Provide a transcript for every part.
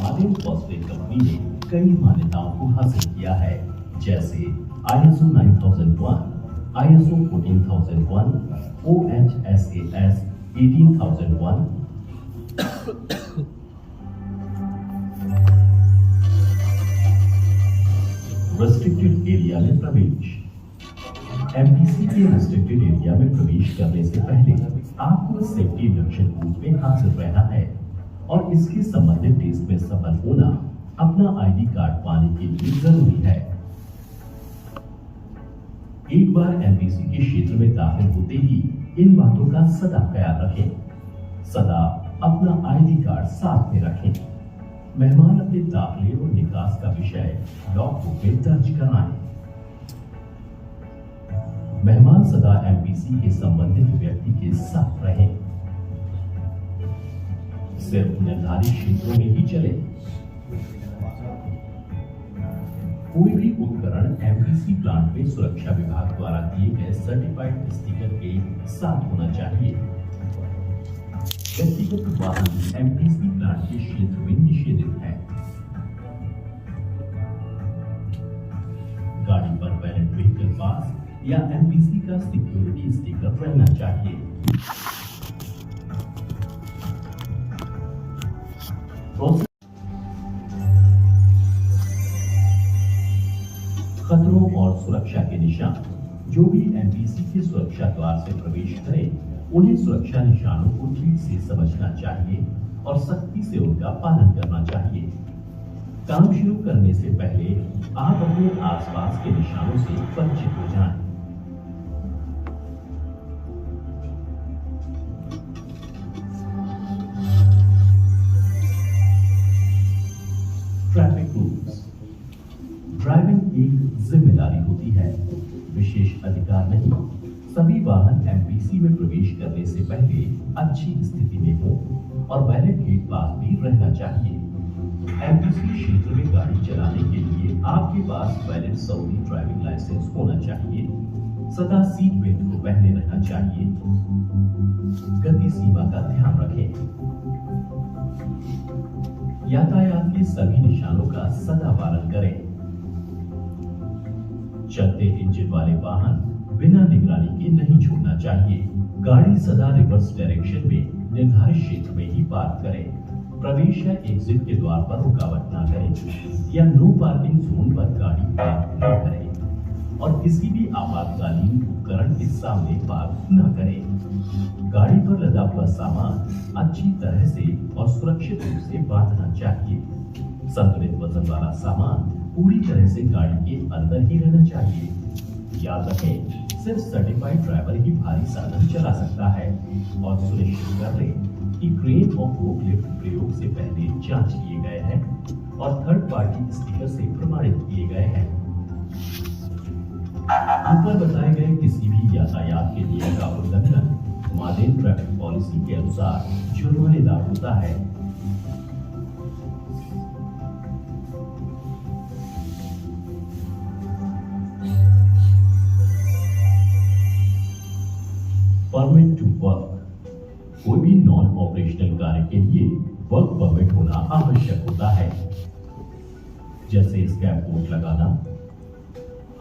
Martin फॉस्वेट company ने कई मान्यताओं को हासिल किया है, जैसे ISO 9001, ISO 14001, OHSAS 18001, restricted area में प्रवेश। एमपीसी के रेस्ट्रिक्टेड एरिया में प्रवेश करने से पहले आपको सेफ्टी इंडक्शन कोर्स में हाजिर रहना है और इसके संबंधित टेस्ट में सफल होना अपना आईडी कार्ड पाने के लिए जरूरी है। एक बार एमपीसी के क्षेत्र में दाखिल होते ही इन बातों का सदा ख्याल रखें। सदा अपना आईडी कार्ड साथ में रखें। मेहमान अपने दाखिले और निकास का विषय लॉग बुक में दर्ज कराएं। मेहमान सदा एमपीसी के संबंधित व्यक्ति के साथ रहें। सिर्फ निर्धारित क्षेत्रों में ही चले। कोई भी उपकरण एमपीसी प्लांट में सुरक्षा विभाग द्वारा दिए गए सर्टिफाइड स्टिकर के साथ होना चाहिए। व्यक्तिगत वाहन एमपीसी प्लांट के क्षेत्र में निषेधित है। गाड़ी पर वैलिड व्हीकल पास या एमपीसी का सिक्योरिटी स्टिकर रहना चाहिए। खतरों और सुरक्षा के निशान। जो भी एमपीसी के सुरक्षा द्वार से प्रवेश करें, उन्हें सुरक्षा निशानों को ठीक से समझना चाहिए और सख्ती से उनका पालन करना चाहिए। काम शुरू करने से पहले आप अपने आसपास के निशानों से परिचित हो जाएं। Traffic rules. ड्राइविंग एक जिम्मेदारी होती है, विशेष अधिकार नहीं। सभी वाहन एमपीसी में प्रवेश करने से पहले अच्छी स्थिति में हो और वैलिड गेट पास भी रहना चाहिए। एमपीसी क्षेत्र में गाड़ी चलाने के लिए आपके पास वैलिड सऊदी ड्राइविंग लाइसेंस होना चाहिए। सदा सीट बेल्ट को पहने रहना चाहिए। गति सीमा का ध्यान रखें। यातायात के सभी निशानों का सदा पालन करें। चलते इंजन वाले वाहन बिना निगरानी के नहीं छोड़ना चाहिए। गाड़ी सदा रिवर्स डायरेक्शन में निर्धारित क्षेत्र में ही पार्क करें। प्रवेश या एग्जिट के द्वार पर रुकावट न करें या नो पार्किंग जोन पर गाड़ी पार्क न करें और किसी भी आपातकालीन उपकरण के सामने पार्क न करें। गाड़ी पर लदा हुआ सामान अच्छी तरह से और सुरक्षित रूप से बांधना चाहिए। संतुलित वजन वाला सामान पूरी तरह से गाड़ी के अंदर ही रहना चाहिए। याद रखें, सिर्फ सर्टिफाइड ड्राइवर ही भारी साधन चला सकता है और सुनिश्चित कर लें कि क्रेन और फोर्कलिफ्ट प्रयोग से पहले जांच किए गए हैं और थर्ड पार्टी स्टिकर से प्रमाणित किए गए हैं। ऊपर बताए गए किसी भी यातायात के नियम का उल्लंघन मार्टिन ट्रैफिक पॉलिसी के अनुसार जुर्मानेदार होता है। Permit to work. कोई भी नॉन ऑपरेशनल कार्य के लिए वर्क परमिट होना आवश्यक होता है, जैसे स्कैफोल्ड लगाना,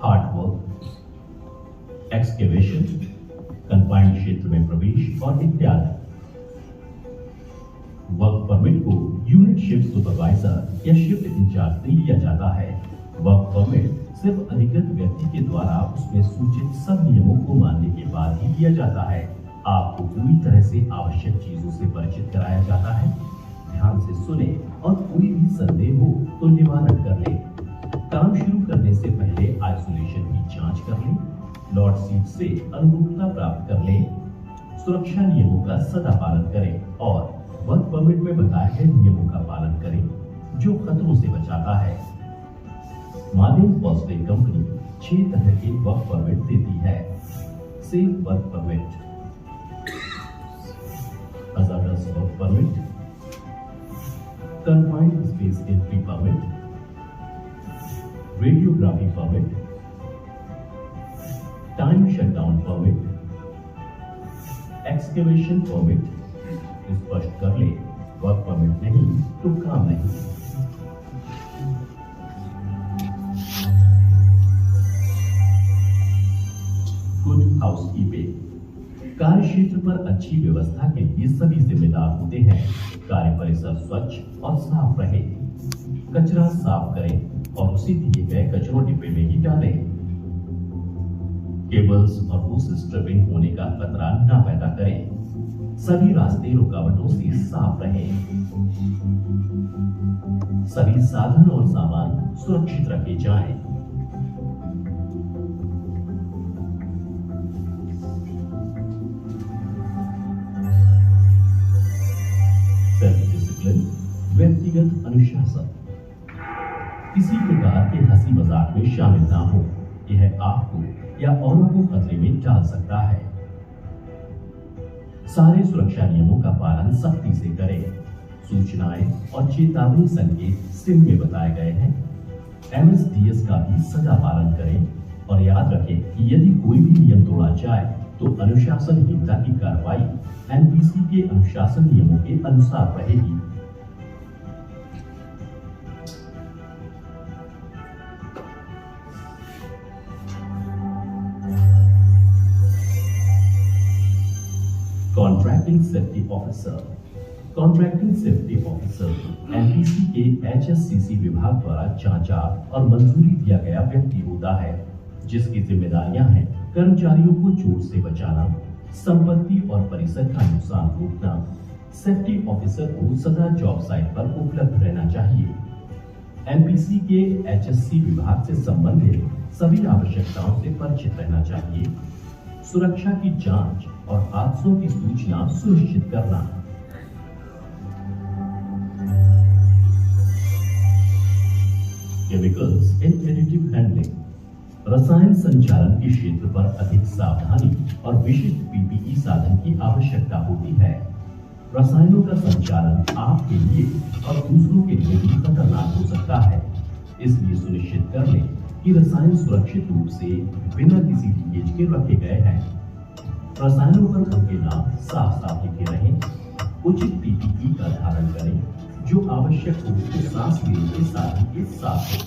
हार्ड वर्क, एक्सकेवेशन, कन्फाइंड क्षेत्र में प्रवेश और इत्यादि। वर्क परमिट को यूनिट शिफ्ट सुपरवाइजर या शिफ्ट इंचार्ज से लिया जाता है। वर्क परमिट सिर्फ अधिकृत व्यक्ति के द्वारा उसमें सूचित सब नियमों को मानने के बाद ही दिया जाता है। आपको पूरी तरह से आवश्यक चीजों से परिचित कराया जाता है। ध्यान से सुने और कोई भी संदेह हो तो निवारण कर ले। काम शुरू करने से पहले आइसोलेशन की जांच कर लें। लॉर्ड सीट से अनुरूपता प्राप्त कर लें। सुरक्षा नियमों का सदा पालन करें और वर्क परमिट में बताए गए नियमों का पालन करें जो खतरों से बचाता है। मार्टिन फॉस्वेट कंपनी 6 तरह के वर्क परमिट देती है। Safe work permit, hazardous work permit, confined space entry permit, radiography permit, time shutdown permit, excavation permit. स्पष्ट कर ले, वर्क परमिट नहीं तो काम नहीं। Good housekeeping. कार्य क्षेत्र पर अच्छी व्यवस्था के लिए सभी जिम्मेदार होते हैं। कार्य परिसर स्वच्छ और साफ रहे। कचरा साफ करें और उसे दिए गए कचरों डिब्बे में ही डालें। केबल्स और होसेस ट्रिपिंग होने का खतरा न पैदा करें। सभी रास्ते रुकावटों से साफ रहें। सभी साधन और सामान सुरक्षित रखे जाएं। सेल्फ डिसिप्लिन, व्यक्तिगत अनुशासन। किसी प्रकार के हंसी मजाक में शामिल ना हो। यह आपको या औरों को खतरे में डाल सकता है। सारे सुरक्षा नियमों का पालन सख्ती से करें। सूचनाएं और चेतावनी संकेत सिम में बताए गए हैं। MSDS का भी सदा पालन करें और याद रखें कि यदि कोई भी नियम तोड़ा जाए तो अनुशासनहीनता की कार्रवाई NPC के अनुशासन नियमों के अनुसार रहेगी। Contracting safety officer. Contracting safety officer NPC के HSCC विभाग द्वारा जांचा और मंजूरी दिया गया व्यक्ति होता है, जिसकी जिम्मेदारियां हैं कर्मचारियों को चोट से बचाना, संपत्ति और परिसर का नुकसान रोकना। सेफ्टी ऑफिसर को सदा जॉब साइट पर उपलब्ध रहना चाहिए। NPC के HSC विभाग से संबंधित सभी आवश्यकताओं से परिचित रहना चाहिए। सुरक्षा की जांच और हादसों की सूचना सुनिश्चित करना। केमिकल्स इन एडिटिव हैंडलिंग। रसायन संचालन के क्षेत्र पर अधिक सावधानी और विशिष्ट PPE साधन की आवश्यकता होती है। रसायनों का संचालन आपके लिए और दूसरों के लिए भी खतरनाक हो सकता है, इसलिए सुनिश्चित कर लें कि रसायन सुरक्षित रूप से बिना किसी लीकेज के रखे गए हैं। रसायनों पर उनके नाम साफ साफ लिखे रहें। उचित PPE का धारण करें जो आवश्यक हो तो सांस लेने के साधन के साथ हो।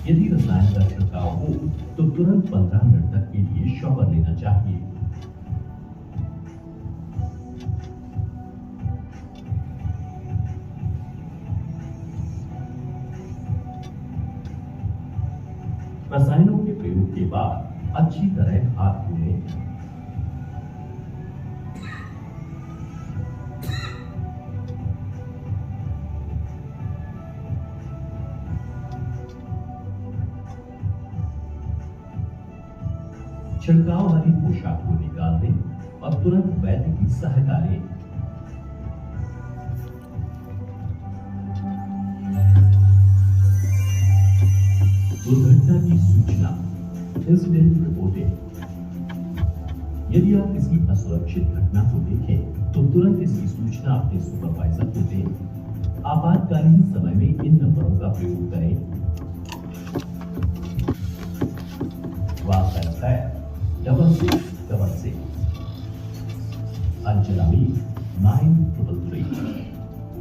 यदि रसायन का छिड़काव हो तो तुरंत 15 मिनट तक के लिए शॉवर लेना चाहिए। रसायनों के प्रयोग के बाद अच्छी तरह हाथ धोएं। छिड़काव वाली पोशाक को निकाल दें और तुरंत वैद्य की सहायता लें। दुर्घटना की सूचना, इंसिडेंट रिपोर्टिंग। यदि आप किसी असुरक्षित घटना को देखें तो तुरंत इसकी सूचना अपने सुपरवाइजर को दें। आपातकालीन समय में इन नंबरों का प्रयोग करें। डबल 666 अंजलामी 9333।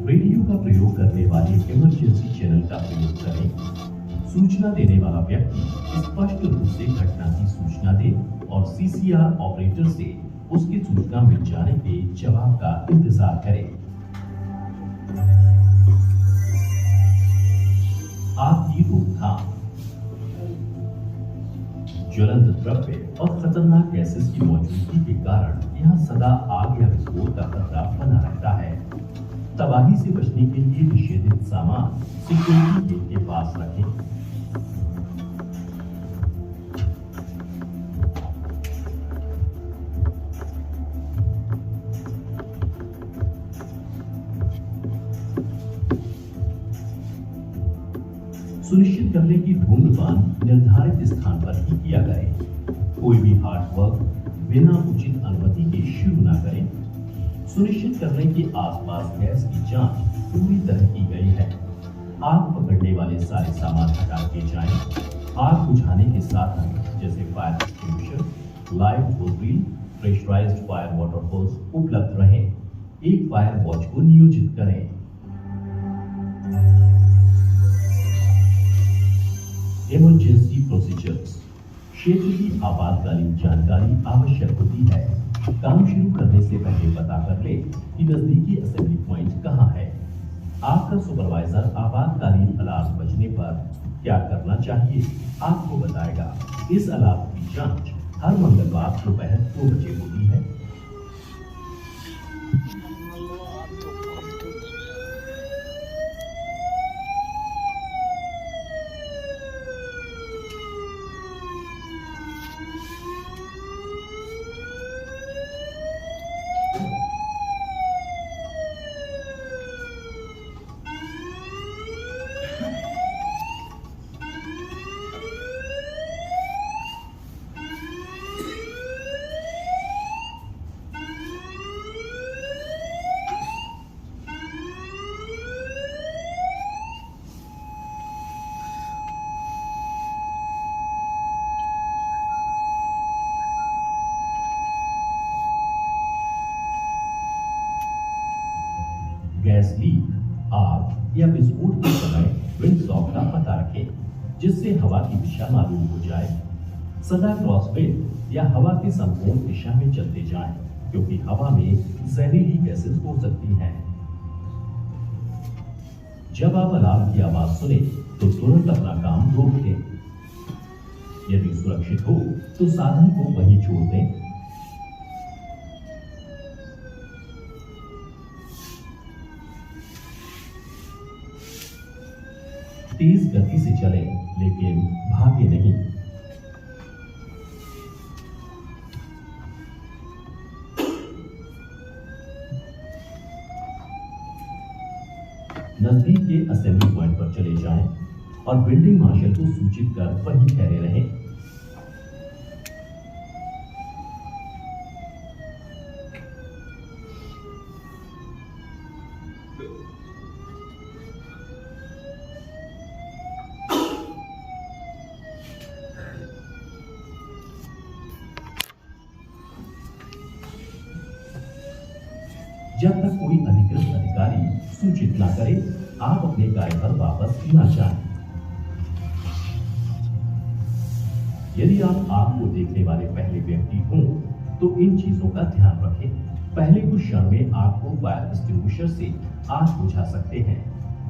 रेडियो का प्रयोग करने वाले इमरजेंसी चैनल का प्रयोग करें। सूचना देने वाला व्यक्ति स्पष्ट रूप से घटना की सूचना दे और CCR ऑपरेटर से उसकी सूचना मिल जाने के जवाब का इंतजार करे। आग की रोकथाम। ज्वलंत द्रव्य और खतरनाक गैसेस की मौजूदगी के कारण यहाँ सदा आग या विस्फोट का खतरा बना रहता है। तबाही से बचने के लिए निषेधित सामान सिक्योरिटी गेट के पास रखें। सुनिश्चित कर लें कि धूम्रपान निर्धारित स्थान पर ही किया जाए। कोई भी हार्ड वर्क बिना उचित अनुमति के शुरू न करें। सुनिश्चित कर लें कि आसपास गैस की जांच पूरी तरह की गई है। आग पकड़ने वाले सारे सामान हटा दिए जाएं। आग बुझाने के साधन जैसे फायर एक्सटिंग्विशर, लाइव होज व्हील, प्रेशराइज्ड फायर वाटर होज उपलब्ध रहें। एक फायर वॉच को नियोजित करें। Emergency procedures. क्षेत्र की आपातकालीन जानकारी आवश्यक होती है। काम शुरू करने से पहले पता कर ले कि नजदीकी असेंबली पॉइंट कहां है। आपका सुपरवाइजर आपातकालीन अलार्म बजने पर क्या करना चाहिए आपको बताएगा। इस अलार्म की जांच हर मंगलवार दोपहर 2 बजे होती है। गैस लीक, आग या विस्फोट के समय विंडसॉक का पता रखें, जिससे हवा की दिशा मालूम हो जाए। सदा क्रॉसविंड या हवा के संपूर्ण दिशा में चलते जाएं, क्योंकि हवा में जहरीली गैसेस हो सकती हैं। जब आप अलार्म की आवाज सुने तो तुरंत अपना काम रोक दें। यदि सुरक्षित हो तो साधन को वहीं छोड़ दें। तेज गति से चलें, लेकिन भागे नहीं। नजदीक के असेंबली पॉइंट पर चले जाएं और बिल्डिंग मार्शल को सूचित कर वहीं ठहरे रहें। जब तक कोई अधिकृत अधिकारी सूचित न करे, आप अपने कार्य पर वापस न जाएं। यदि आप आग को देखने वाले पहले व्यक्ति हों, तो इन चीजों का ध्यान रखें। पहले कुछ क्षण में आग को फायर एक्सटिंग्विशर से आग बुझा सकते हैं।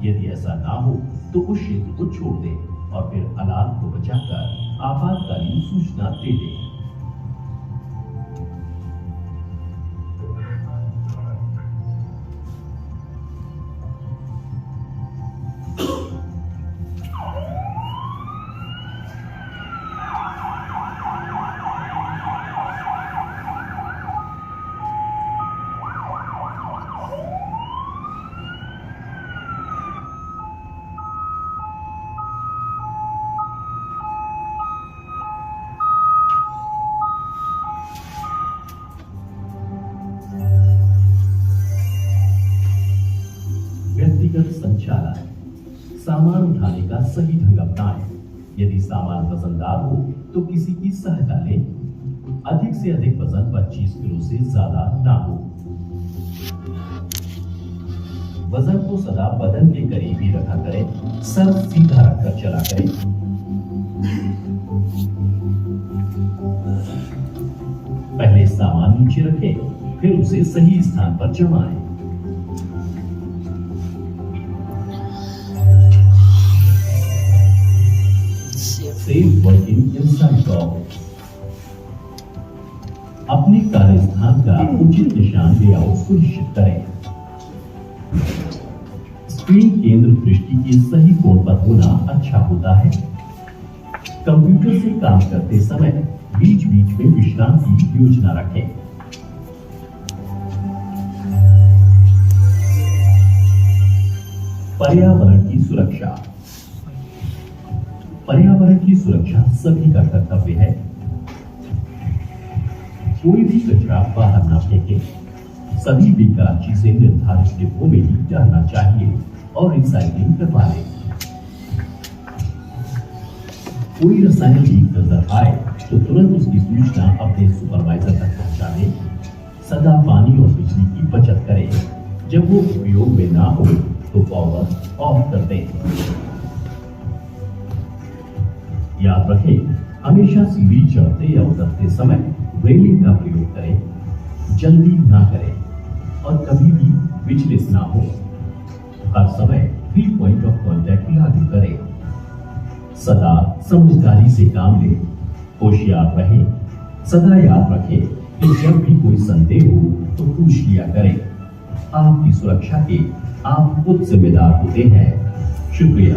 यदि ऐसा ना हो तो उस क्षेत्र को छोड़ दें और फिर अलार्म को बजाकर आपातकालीन सूचना दे दें। व्यक्तिगत संचालन। सामान उठाने का सही ढंग अपनाएं। यदि सामान वजनदार हो तो किसी की सहायता लें। अधिक से अधिक वजन 25 किलो से ज्यादा ना हो। वजन को सदा बदन के करीब ही रखा करें। सर सीधा रखकर चला करें। पहले सामान नीचे रखें, फिर उसे सही स्थान पर जमाएं। Safe working inside the office. अपने कार्य स्थान का उचित निशान लेआउट सुनिश्चित करें। स्क्रीन केंद्र दृष्टि के सही कोण पर होना अच्छा होता है। कंप्यूटर से काम करते समय बीच बीच में विश्राम की योजना रखें। पर्यावरण की सुरक्षा। पर्यावरण की सुरक्षा सभी का कर्तव्य है। कोई भी कचरा बाहर न फेंके। सभी बेकार चीजें निर्धारित डिब्बों में ही डालना चाहिए और रिसाइकलिंग करवा लें। कोई रसायन लीक नजर आए तो तुरंत उसकी सूचना अपने सुपरवाइजर तक पहुंचा दें। सदा पानी और बिजली की बचत करें। जब वो उपयोग में ना हो तो पावर ऑफ कर दें। याद रखें, हमेशा सीढ़ी चढ़ते या उतरते समय रेलिंग का प्रयोग करें। जल्दी ना करें और कभी भी विचलित ना हो। हर समय 3 पॉइंट ऑफ कांटेक्ट लागू करें। सदा समझदारी से काम लें। होशियार रहें। सदा याद रखें कि जब भी कोई संदेह हो तो पूछ लिया करें। आपकी सुरक्षा के आप खुद जिम्मेदार होते हैं। शुक्रिया।